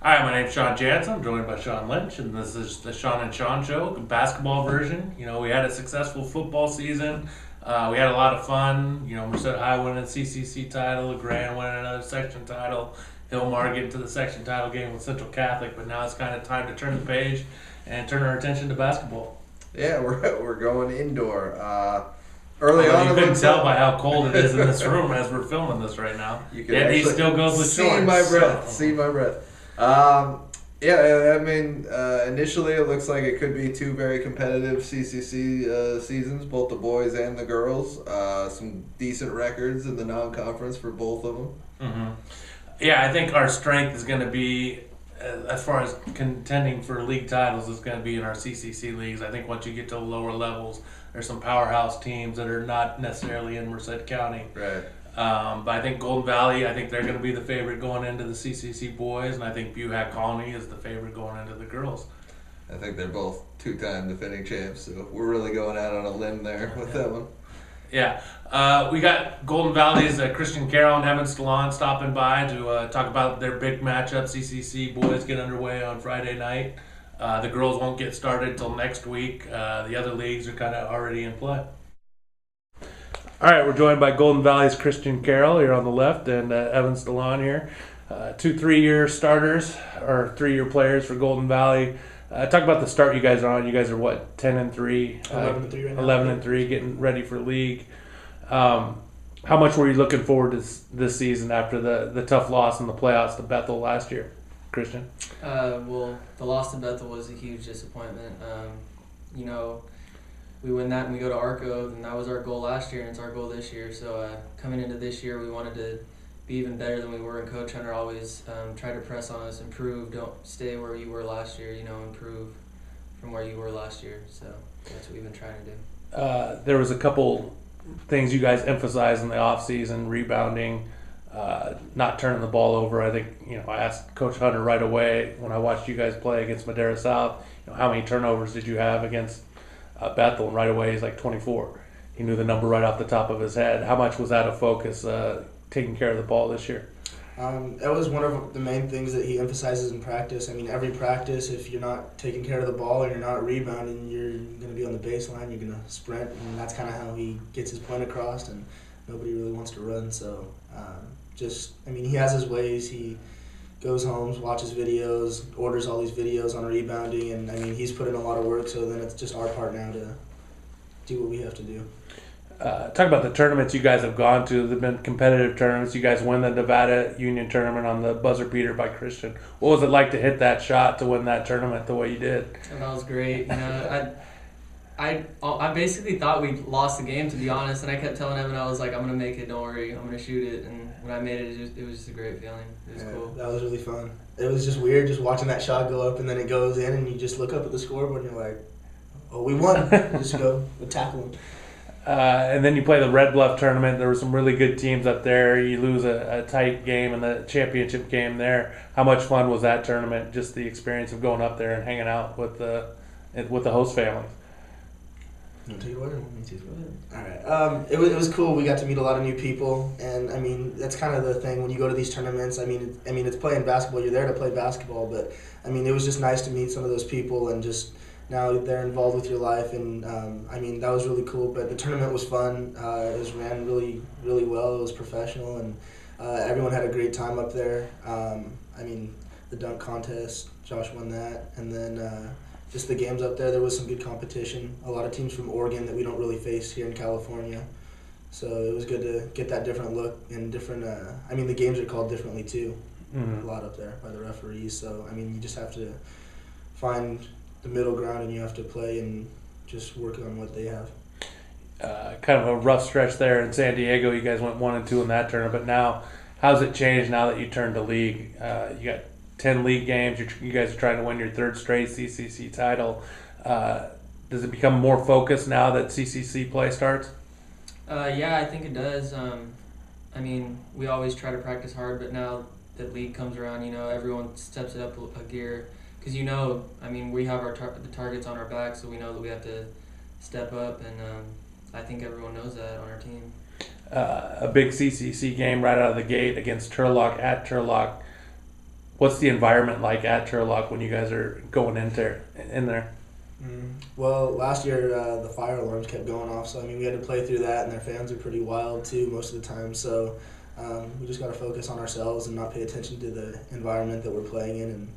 Hi, my name's Shawn Jansen. I'm joined by Shawn Lynch, and this is the Shawn and Shawn Show, basketball version. We had a successful football season. We had a lot of fun. Merced High winning the CCC title, Grand winning another section title, Hillmar getting to the section title game with Central Catholic. But now it's kind of time to turn the page and turn our attention to basketball. Yeah, we're going indoor. Early on, you couldn't tell by how cold it is in this room as we're filming this right now. And he still goes with shorts. See my breath. Initially it looks like it could be two very competitive CCC seasons, both the boys and the girls. Some decent records in the non-conference for both of them. Mm-hmm. Yeah, I think our strength is going to be, as far as contending for league titles, is going to be in our CCC leagues. I think once you get to the lower levels, there's some powerhouse teams that are not necessarily in Merced County. Right. But I think Golden Valley, I think they're going to be the favorite going into the CCC boys, and I think Buhack Colony is the favorite going into the girls. I think they're both two-time defending champs, so we're really going out on a limb there with that one. Yeah. We got Golden Valley's Christian Carroll and Stillahn stopping by to talk about their big matchup. CCC boys get underway on Friday night. The girls won't get started until next week. The other leagues are kind of already in play. All right, we're joined by Golden Valley's Christian Carroll here on the left and Stillahn here. 2 3-year starters or 3-year players for Golden Valley. Talk about the start you guys are on. You guys are what, 10-3? 11-3 right now. 11-3, getting ready for league. How much were you looking forward to this season after the tough loss in the playoffs to Bethel last year, Christian? Well, the loss to Bethel was a huge disappointment. We win that and we go to Arco, and that was our goal last year, and it's our goal this year. So coming into this year, we wanted to be even better than we were, and Coach Hunter always tried to press on us, improve, don't stay where you were last year, improve from where you were last year. So that's what we've been trying to do. There was a couple things you guys emphasized in the offseason, rebounding, not turning the ball over. I think, I asked Coach Hunter right away when I watched you guys play against Madera South, how many turnovers did you have against Bethel? And right away he's like 24. He knew the number right off the top of his head. How much was that a focus, taking care of the ball this year? That was one of the main things that he emphasizes in practice. Every practice, if you're not taking care of the ball and you're not rebounding, you're going to be on the baseline, you're going to sprint, and that's kind of how he gets his point across, and nobody really wants to run. So he has his ways. He goes home, watches videos, orders all these videos on rebounding, and he's put in a lot of work, so then it's just our part now to do what we have to do. Talk about the tournaments you guys have gone to. They've been competitive tournaments. You guys win the Nevada Union tournament on the buzzer beater by Christian. What was it like to hit that shot to win that tournament the way you did? And that was great. I basically thought we lost the game, to be honest, and I kept telling Evan, I was like, I'm going to make it, don't worry, I'm going to shoot it. And when I made it, it was just a great feeling. It was cool. That was really fun. It was just weird just watching that shot go up, and then it goes in, and you just look up at the scoreboard, and you're like, oh, we won. Just go tackle them. And then you play the Red Bluff tournament. There were some really good teams up there. You lose a tight game in the championship game there. How much fun was that tournament, just the experience of going up there and hanging out with the host families? You want to take it away or want me to? Go ahead. All right. It was cool. We got to meet a lot of new people, and that's kind of the thing when you go to these tournaments. It's playing basketball. You're there to play basketball, but it was just nice to meet some of those people, and just now they're involved with your life, and that was really cool. But the tournament was fun. It was ran really, really well. It was professional, and everyone had a great time up there. The dunk contest, Josh won that, and then. Just the games up there was some good competition. A lot of teams from Oregon that we don't really face here in California. So it was good to get that different look and different, the games are called differently too. Mm-hmm. A lot up there by the referees. So, you just have to find the middle ground and you have to play and just work on what they have. Kind of a rough stretch there in San Diego. You guys went 1-2 in that tournament, but now, how's it changed now that you turned to league? You got 10 league games. You guys are trying to win your 3rd straight CCC title. Does it become more focused now that CCC play starts? Yeah, I think it does. We always try to practice hard, but now that league comes around, everyone steps it up a gear. Because we have the targets on our back, so we know that we have to step up, and I think everyone knows that on our team. A big CCC game right out of the gate against Turlock at Turlock. What's the environment like at Turlock when you guys are going in there? Well, last year the fire alarms kept going off, so I mean we had to play through that, and their fans are pretty wild too most of the time. So we just got to focus on ourselves and not pay attention to the environment that we're playing in, and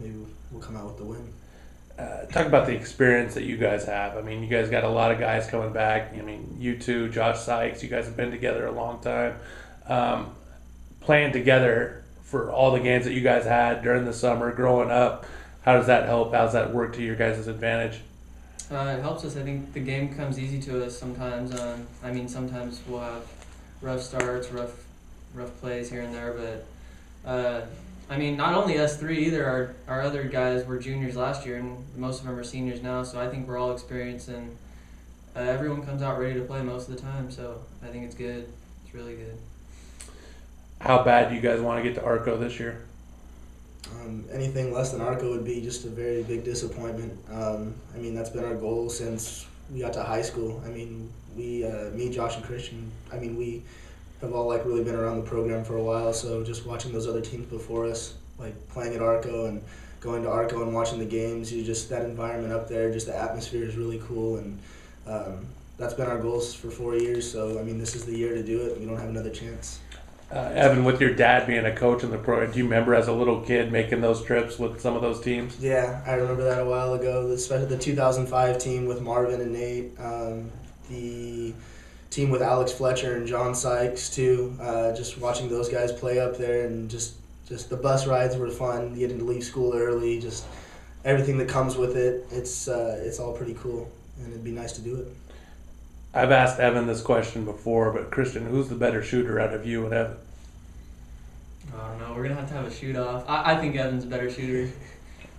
maybe we'll come out with the win. Talk about the experience that you guys have. I mean, you guys got a lot of guys coming back. I mean, you two, Josh Sykes, you guys have been together a long time. Playing together for all the games that you guys had during the summer growing up, how does that help? How does that work to your guys' advantage? It helps us. I think the game comes easy to us sometimes. I mean, sometimes we'll have rough starts, rough plays here and there, but I mean, not only us three either. Our other guys were juniors last year, and most of them are seniors now. So I think we're all experienced, and everyone comes out ready to play most of the time. So I think it's good. It's really good. How bad do you guys want to get to Arco this year? Anything less than Arco would be just a very big disappointment. I mean, that's been our goal since we got to high school. I mean, me, Josh, and Christian, I mean, we have all really been around the program for a while, so just watching those other teams before us, playing at Arco and going to Arco and watching the games, that environment up there, just the atmosphere is really cool, and that's been our goals for 4 years, so I mean this is the year to do it. We don't have another chance. Evan, with your dad being a coach in the program, do you remember as a little kid making those trips with some of those teams? Yeah, I remember that a while ago, especially the 2005 team with Marvin and Nate, the team with Alex Fletcher and John Sykes too. Just watching those guys play up there, and just the bus rides were fun. Getting to leave school early, just everything that comes with it. It's all pretty cool, and it'd be nice to do it. I've asked Evan this question before, but Christian, who's the better shooter out of you and Evan? I don't know. We're gonna have a shoot off. I think Evan's a better shooter.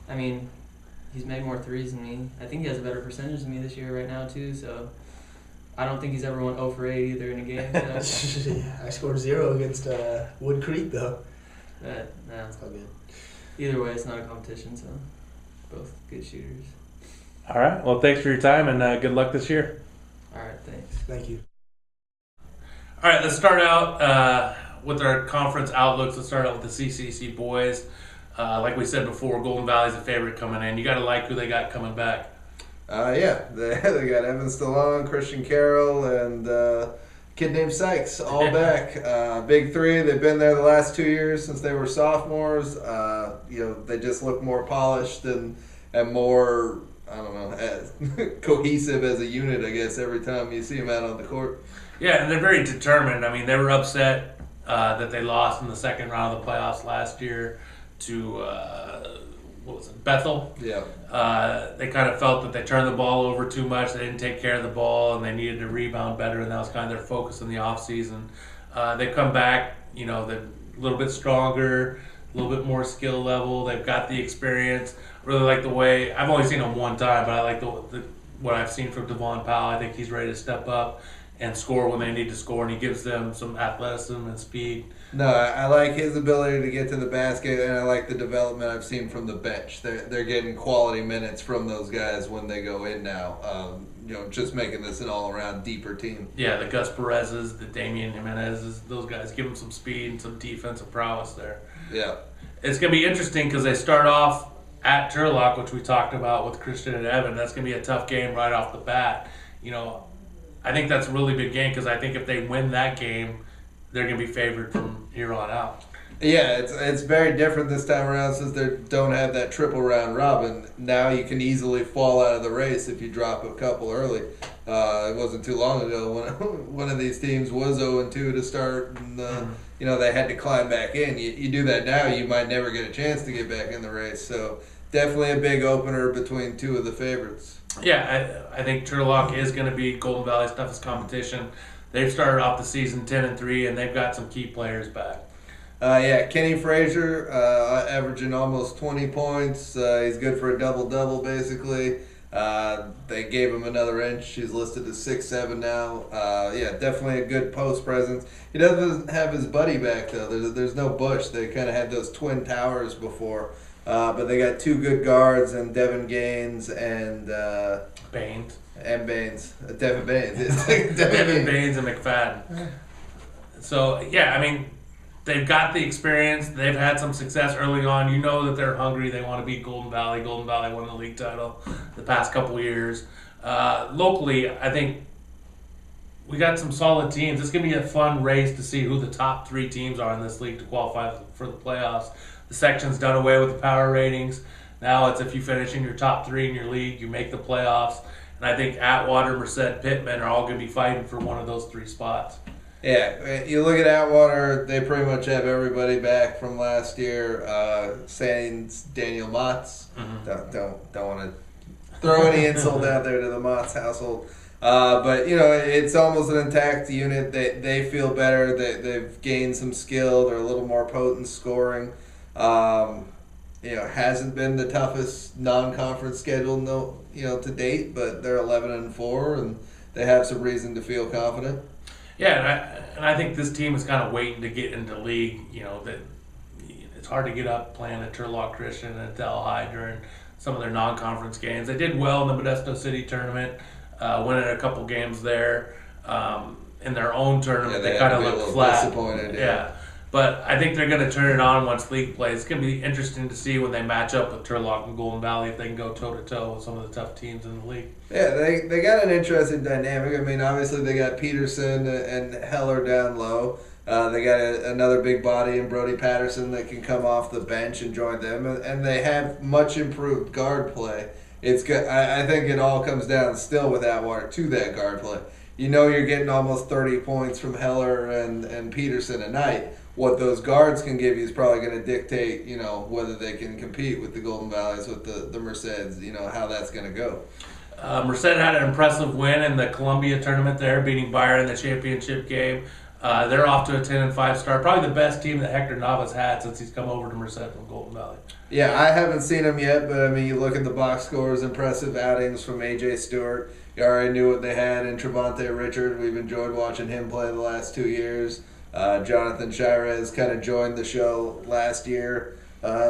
I mean, he's made more threes than me. I think he has a better percentage than me this year right now too. So. I don't think he's ever went 0 for 8 either in a game. So. I scored 0 against Wood Creek, though. It's all good. Either way, it's not a competition, so both good shooters. All right. Well, thanks for your time, and good luck this year. All right, thanks. Thank you. All right, let's start out with our conference outlooks. Let's start out with the CCC boys. Like we said before, Golden Valley's a favorite coming in. You got to like who they got coming back. Yeah, they got Evan Stillahn, Christian Carroll, and a kid named Sykes, all back. Big three. They've been there the last 2 years since they were sophomores. They just look more polished and more, I don't know, as cohesive as a unit, I guess, every time you see them out on the court. Yeah, and they're very determined. I mean, they were upset that they lost in the second round of the playoffs last year to Bethel. Yeah. They kind of felt that they turned the ball over too much. They didn't take care of the ball, and they needed to rebound better, and that was kind of their focus in the offseason. They've come back, they're a little bit stronger, a little bit more skill level. They've got the experience. Really like the way – I've only seen them one time, but I like what I've seen from Devon Powell. I think he's ready to step up and score when they need to score, and he gives them some athleticism and speed. No, I like his ability to get to the basket, and I like the development I've seen from the bench. They're getting quality minutes from those guys when they go in now. Just making this an all-around deeper team. Yeah, the Gus Perez's, the Damian Jimenez's, those guys give them some speed and some defensive prowess there. Yeah. It's going to be interesting because they start off at Turlock, which we talked about with Christian and Evan. That's going to be a tough game right off the bat. I think that's a really big game because I think if they win that game, they're going to be favored from here on out. Yeah, it's very different this time around since they don't have that triple round robin. Now you can easily fall out of the race if you drop a couple early. It wasn't too long ago when one of these teams was 0-2 to start, and they had to climb back in. You do that now, you might never get a chance to get back in the race. So definitely a big opener between two of the favorites. Yeah, I think Turlock is going to be Golden Valley's toughest competition. They've started off the season 10-3, and they've got some key players back. Kenny Frazier averaging almost 20 points. He's good for a double-double, basically. They gave him another inch. He's listed as 6'7" now. Definitely a good post presence. He doesn't have his buddy back, though. There's no Bush. They kind of had those twin towers before. But they got two good guards, and Devin Gaines and Baines. And Baines. Devin Baines. Devin Baines and McFadden. So, they've got the experience. They've had some success early on. You know that they're hungry. They want to beat Golden Valley. Golden Valley won the league title the past couple of years. Locally, I think we got some solid teams. It's going to be a fun race to see who the top 3 teams are in this league to qualify for the playoffs. The section's done away with the power ratings. Now it's if you finish in your top 3 in your league, you make the playoffs. And I think Atwater, Merced, Pittman are all going to be fighting for one of those 3 spots. Yeah, you look at Atwater, they pretty much have everybody back from last year. Sans Daniel Motts. Don't want to throw any insult out there to the Motts household. But, it's almost an intact unit. They feel better. They've gained some skill. They're a little more potent scoring. Hasn't been the toughest non-conference schedule, to date, but they're 11-4, and they have some reason to feel confident. Yeah, and I think this team is kind of waiting to get into league. That it's hard to get up playing at Turlock Christian and at Delhi during some of their non-conference games. They did well in the Modesto City tournament, winning a couple games there. In their own tournament, they kind of looked flat. Disappointed. Yeah. But I think they're going to turn it on once league plays. It's going to be interesting to see when they match up with Turlock and Golden Valley if they can go toe-to-toe with some of the tough teams in the league. Yeah, they got an interesting dynamic. I mean, obviously they got Peterson and Heller down low. They got another big body in Brody Patterson that can come off the bench and join them. And they have much improved guard play. It's good. I think it all comes down still with Atwater to that guard play. You're getting almost 30 points from Heller and Peterson a night. What those guards can give you is probably going to dictate, whether they can compete with the Golden Valleys, with the Merceds, how that's going to go. Merced had an impressive win in the Columbia tournament there, beating Byron in the championship game. They're off to a 10-5 start. Probably the best team that Hector Nava's had since he's come over to Merced from Golden Valley. Yeah, I haven't seen him yet, but, you look at the box scores, impressive outings from A.J. Stewart. You already knew what they had in Trevante Richard. We've enjoyed watching him play the last 2 years. Jonathan Shirez kind of joined the show last year.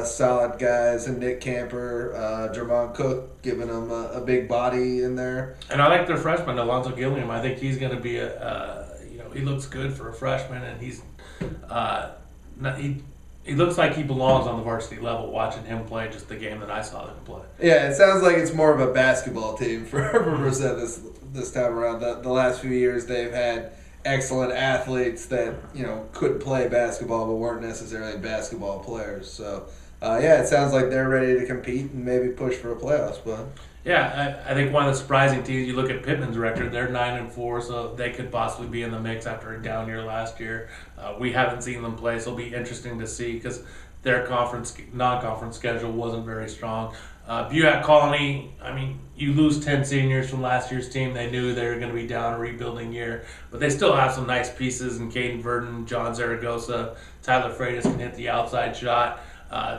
Solid guys, and Nick Camper, Jermon Cook, giving them a big body in there. And I like their freshman, Alonzo Gilliam. I think he's going to be he looks good for a freshman, and he's he looks like he belongs on the varsity level. Watching him play, just the game that I saw them play. Yeah, it sounds like it's more of a basketball team for Merced this time around. The last few years they've had excellent athletes that could play basketball but weren't necessarily basketball players. So it sounds like they're ready to compete and maybe push for a playoff spot. Yeah, I think one of the surprising teams, you look at Pittman's record, they're 9-4, so they could possibly be in the mix after a down year last year. We haven't seen them play, so it'll be interesting to see because their non-conference schedule wasn't very strong. Buac Colony, you lose 10 seniors from last year's team. They knew they were going to be down a rebuilding year, but they still have some nice pieces in Caden Verdon, John Zaragoza, Tyler Freitas can hit the outside shot.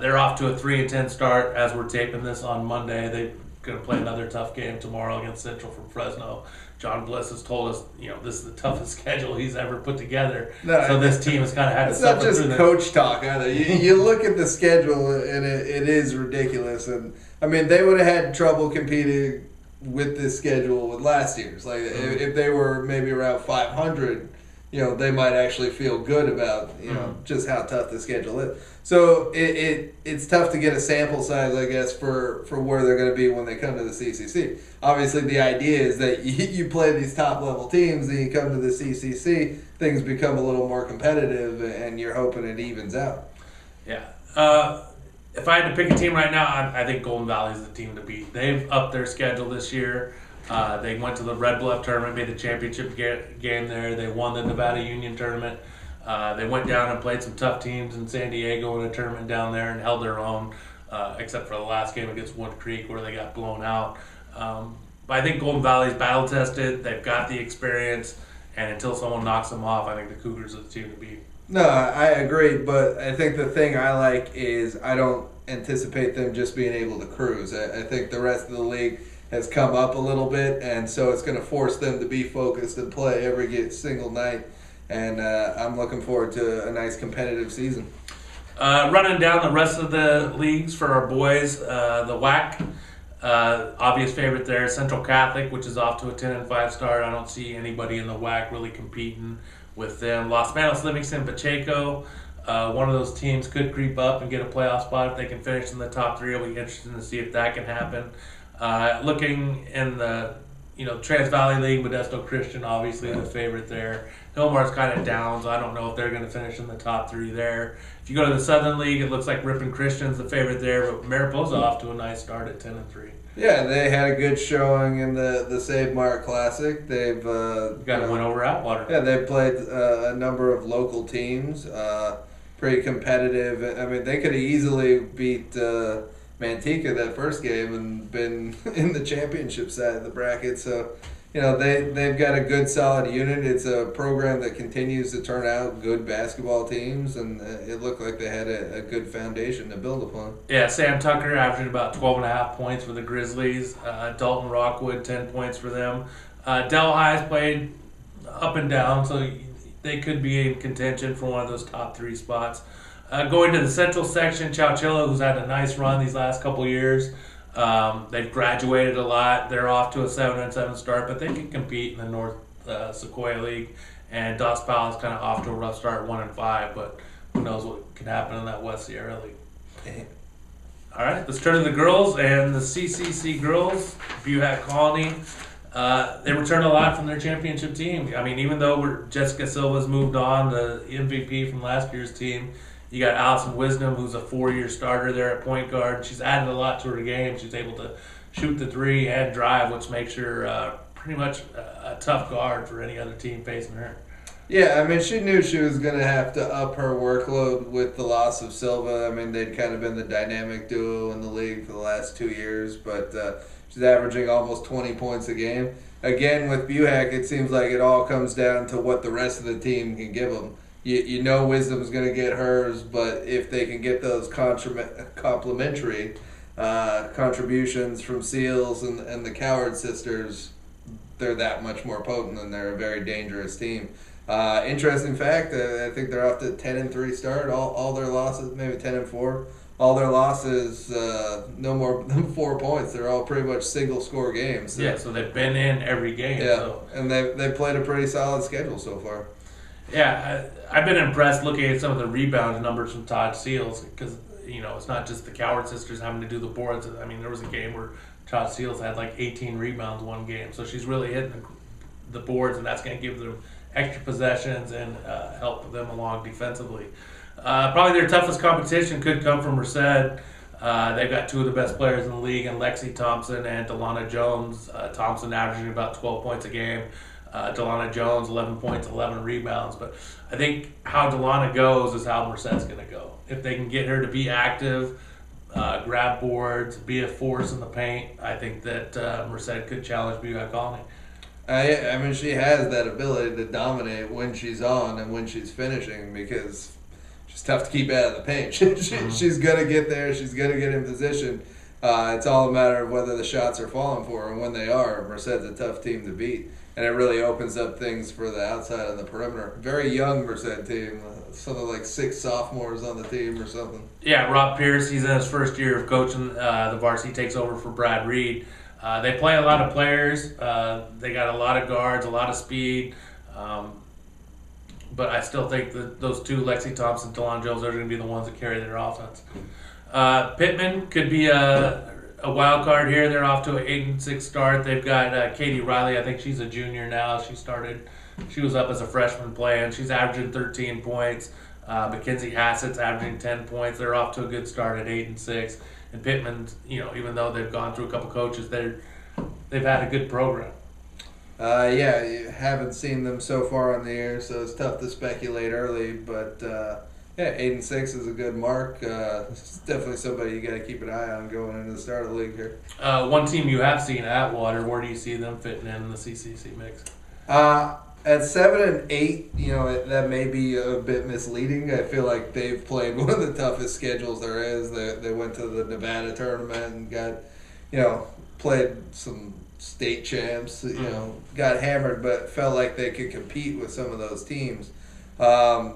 They're off to a 3-10 start as we're taping this on Monday. They're going to play another tough game tomorrow against Central from Fresno. John Bliss has told us, this is the toughest schedule he's ever put together. So this team has kind of had to suffer through that. It's not just coach talk either. You look at the schedule, and it is ridiculous. And they would have had trouble competing with this schedule with last year's. Like if they were maybe around 500, they might actually feel good about just how tough the schedule is. So it's tough to get a sample size, I guess, for where they're going to be when they come to the CCC. Obviously, the idea is that you play these top level teams, and you come to the CCC, things become a little more competitive, and you're hoping it evens out. Yeah. If I had to pick a team right now, I think Golden Valley is the team to beat. They've upped their schedule this year. They went to the Red Bluff tournament, made the championship game there. They won the Nevada Union tournament. They went down and played some tough teams in San Diego in a tournament down there and held their own, except for the last game against Wood Creek where they got blown out. But I think Golden Valley's battle tested. They've got the experience, and until someone knocks them off, I think the Cougars are the team to beat. No, I agree, but I think the thing I like is I don't anticipate them just being able to cruise. I think the rest of the league has come up a little bit, and so it's going to force them to be focused and play every single night. And I'm looking forward to a nice competitive season. Running down the rest of the leagues for our boys, the WAC, obvious favorite there, Central Catholic, which is off to a 10-5 start. I don't see anybody in the WAC really competing with them. Los Manos, Livingston, Pacheco, One of those teams could creep up and get a playoff spot if they can finish in the top 3. It'll be interesting to see if that can happen. Looking in the Trans Valley League, Modesto Christian obviously the favorite there. Hillmar's kind of down, so I don't know if they're going to finish in the top 3 there. If you go to the Southern League, it looks like Ripon Christian's the favorite there, but Mariposa off to a nice start at 10-3. Yeah, they had a good showing in the Save Mart Classic. They've got a win over Atwater. Yeah, they played a number of local teams. Pretty competitive. I mean, they could have easily beat Manteca that first game and been in the championship side of the bracket. So, they've got a good, solid unit. It's a program that continues to turn out good basketball teams, and it looked like they had a good foundation to build upon. Yeah, Sam Tucker averaging about 12.5 points for the Grizzlies. Dalton Rockwood, 10 points for them. Delhi's played up and down, so they could be in contention for one of those top 3 spots. Going to the central section, Chowchilla, who's had a nice run these last couple years. They've graduated a lot. They're off to a 7-7 start, but they can compete in the North Sequoia League. And Dos Pal is kind of off to a rough start, 1-5, but who knows what can happen in that West Sierra League. All right, let's turn to the girls and the CCC girls. Buhack Colony. They returned a lot from their championship team. I mean, even though Jessica Silva's moved on, the MVP from last year's team, you got Allison Wisdom, who's a 4-year starter there at point guard. She's added a lot to her game. She's able to shoot the 3 and drive, which makes her pretty much a tough guard for any other team facing her. Yeah, I mean, she knew she was going to have to up her workload with the loss of Silva. I mean, they'd kind of been the dynamic duo in the league for the last 2 years, but she's averaging almost 20 points a game. Again, with Buhack, it seems like it all comes down to what the rest of the team can give them. You know Wisdom's going to get hers, but if they can get those complementary contributions from Seals and the Coward sisters, they're that much more potent, and they're a very dangerous team. Interesting fact, I think they're off to 10-3 start. All their losses, maybe 10-4. All their losses, no more than 4 points. They're all pretty much single score games. So. Yeah, so they've been in every game. Yeah, so. And they've played a pretty solid schedule so far. Yeah, I've been impressed looking at some of the rebound numbers from Todd Seals because, it's not just the Coward sisters having to do the boards. I mean, there was a game where Todd Seals had like 18 rebounds one game. So she's really hitting the boards, and that's going to give them extra possessions and help them along defensively. Probably their toughest competition could come from Merced. They've got 2 of the best players in the league, and Lexi Thompson and Delana Jones. Thompson averaging about 12 points a game. Delana Jones, 11 points, 11 rebounds. But I think how Delana goes is how Merced's going to go. If they can get her to be active, grab boards, be a force in the paint, I think that Merced could challenge Buhack Colony. I mean, she has that ability to dominate when she's on and when she's finishing because she's tough to keep out of the paint. She's going to get there. She's going to get in position. It's all a matter of whether the shots are falling for her, and when they are, Merced's a tough team to beat. And it really opens up things for the outside of the perimeter. Very young Merced team. Something like 6 sophomores on the team or something. Yeah, Rob Pierce, he's in his first year of coaching. The varsity takes over for Brad Reed. They play a lot of players. They got a lot of guards, a lot of speed. But I still think that those 2, Lexi Thompson and Delon Jones, are going to be the ones that carry their offense. Pittman could be a wild card here. They're off to an 8-6 start. They've got Katie Riley. I think she's a junior now. She was up as a freshman playing. She's averaging 13 points. Mackenzie Hassett's averaging 10 points. They're off to a good start at 8-6. And Pittman, even though they've gone through a couple coaches, they've had a good program. Yeah, you haven't seen them so far on the year, so it's tough to speculate early. But 8-6 is a good mark. It's definitely somebody you got to keep an eye on going into the start of the league here. One team you have seen, Atwater, where do you see them fitting in the CCC mix? At 7-8, that may be a bit misleading. I feel like they've played one of the toughest schedules there is. They went to the Nevada tournament and got, played some state champs. Got hammered, but felt like they could compete with some of those teams.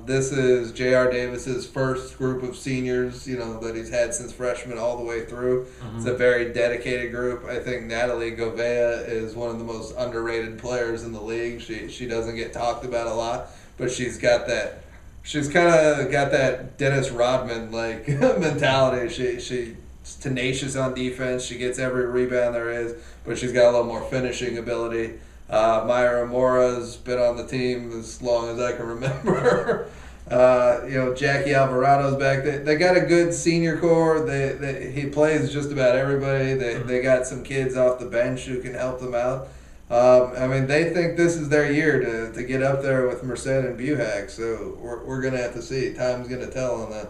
This is J.R. Davis's first group of seniors, that he's had since freshman all the way through. Mm-hmm. It's a very dedicated group. I think Natalie Govea is one of the most underrated players in the league. She doesn't get talked about a lot, but she's got that She's kind of got that Dennis Rodman like mentality. She's tenacious on defense. She gets every rebound there is, but she's got a little more finishing ability. Myra Mora's been on the team as long as I can remember. Jackie Alvarado's back. They got a good senior core. He plays just about everybody. They got some kids off the bench who can help them out. They think this is their year to get up there with Merced and Buhack. So we're gonna have to see. Time's gonna tell on that.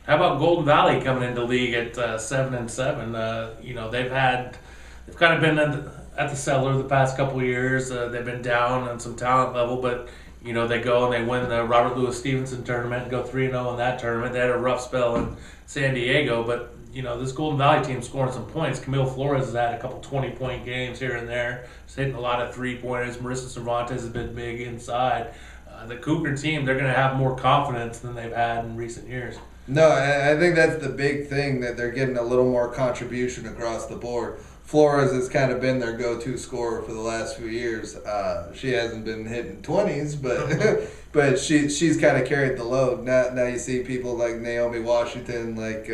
How about Golden Valley coming into league at 7-7? They've kind of been at the cellar the past couple of years. They've been down on some talent level, but they go and they win the Robert Louis Stevenson tournament and go 3-0 in that tournament. They had a rough spell in San Diego, but this Golden Valley team's scoring some points. Camille Flores has had a couple 20-point games here and there. She's hitting a lot of three-pointers. Marissa Cervantes has been big inside. The Cougar team, they're going to have more confidence than they've had in recent years. No, I think that's the big thing, that they're getting a little more contribution across the board. Flores has kind of been their go-to scorer for the last few years. She hasn't been hitting 20s, but she's kind of carried the load. Now you see people like Naomi Washington, like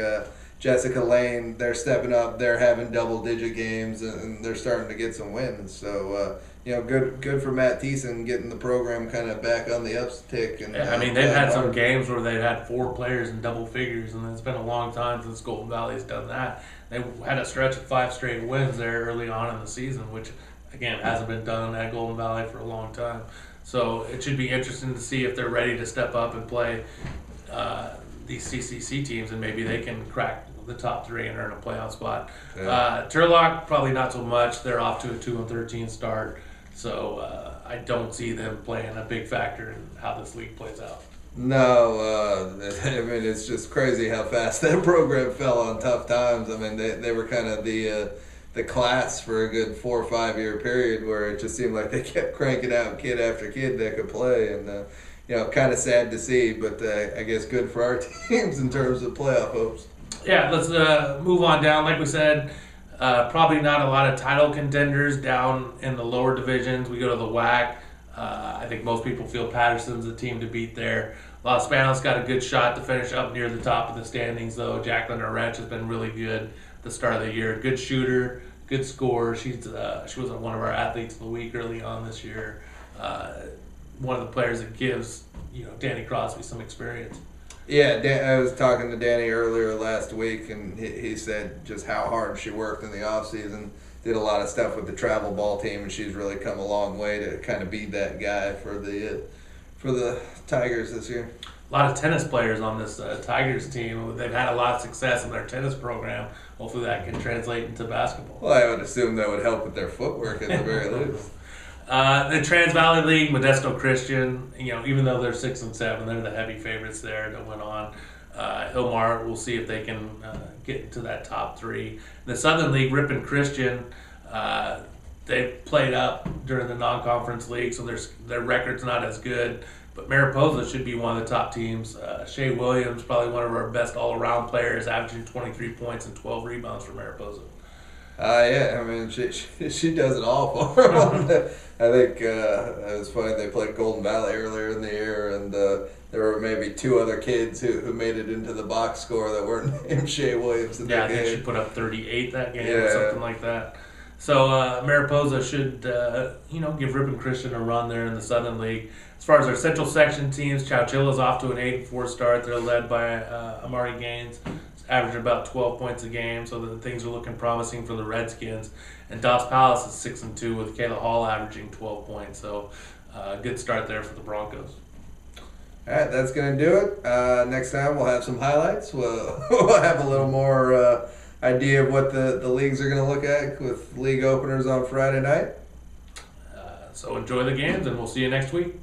Jessica Lane. They're stepping up. They're having double-digit games, and they're starting to get some wins. So good for Matt Thiessen getting the program kind of back on the uptick. And they've had some games where they've had 4 players in double figures, and it's been a long time since Golden Valley's done that. They had a stretch of 5 straight wins there early on in the season, which, again, hasn't been done at Golden Valley for a long time. So it should be interesting to see if they're ready to step up and play these CCC teams, and maybe they can crack the top 3 and earn a playoff spot. Yeah. Turlock, probably not so much. They're off to a 2-13 start, so I don't see them playing a big factor in how this league plays out. No, it's just crazy how fast that program fell on tough times. They were kind of the class for a good 4 or 5 year period where it just seemed like they kept cranking out kid after kid that could play, and kind of sad to see, but I guess good for our teams in terms of playoff hopes. Yeah, let's move on down. Like we said, probably not a lot of title contenders down in the lower divisions. We go to the WAC. I think most people feel Patterson's the team to beat there. Los Banos got a good shot to finish up near the top of the standings, though. Jacqueline Orange has been really good at the start of the year. Good shooter, good scorer. She was one of our athletes of the week early on this year. One of the players that gives Danny Crosby some experience. Yeah, I was talking to Danny earlier last week, and he said just how hard she worked in the offseason. Did a lot of stuff with the travel ball team, and she's really come a long way to kind of be that guy for the Tigers this year. A lot of tennis players on this Tigers team. They've had a lot of success in their tennis program. Hopefully that can translate into basketball. Well, I would assume that would help with their footwork at the very least. The Trans Valley League, Modesto Christian, even though they're 6-7, they're the heavy favorites there to win on. Hillmar, we'll see if they can get into that top 3. The Southern League, Ripon Christian, they played up during the non-conference league, so their record's not as good. But Mariposa should be one of the top teams. Shea Williams, probably one of our best all-around players, averaging 23 points and 12 rebounds for Mariposa. She does it all for them. I think it was funny, they played Golden Valley earlier in the year, and there were maybe 2 other kids who made it into the box score that weren't named Shea Williams in that game. I think she put up 38 that game or something like that. So Mariposa should, give Ripon Christian a run there in the Southern League. As far as our Central Section teams, Chowchilla's off to an 8-4 start. They're led by Amari Gaines, averaging about 12 points a game, so that things are looking promising for the Redskins. And Doss Palace is 6-2 with Kayla Hall averaging 12 points. So good start there for the Broncos. All right, that's going to do it. Next time we'll have some highlights. We'll have a little more idea of what the leagues are going to look at with league openers on Friday night. So enjoy the games, and we'll see you next week.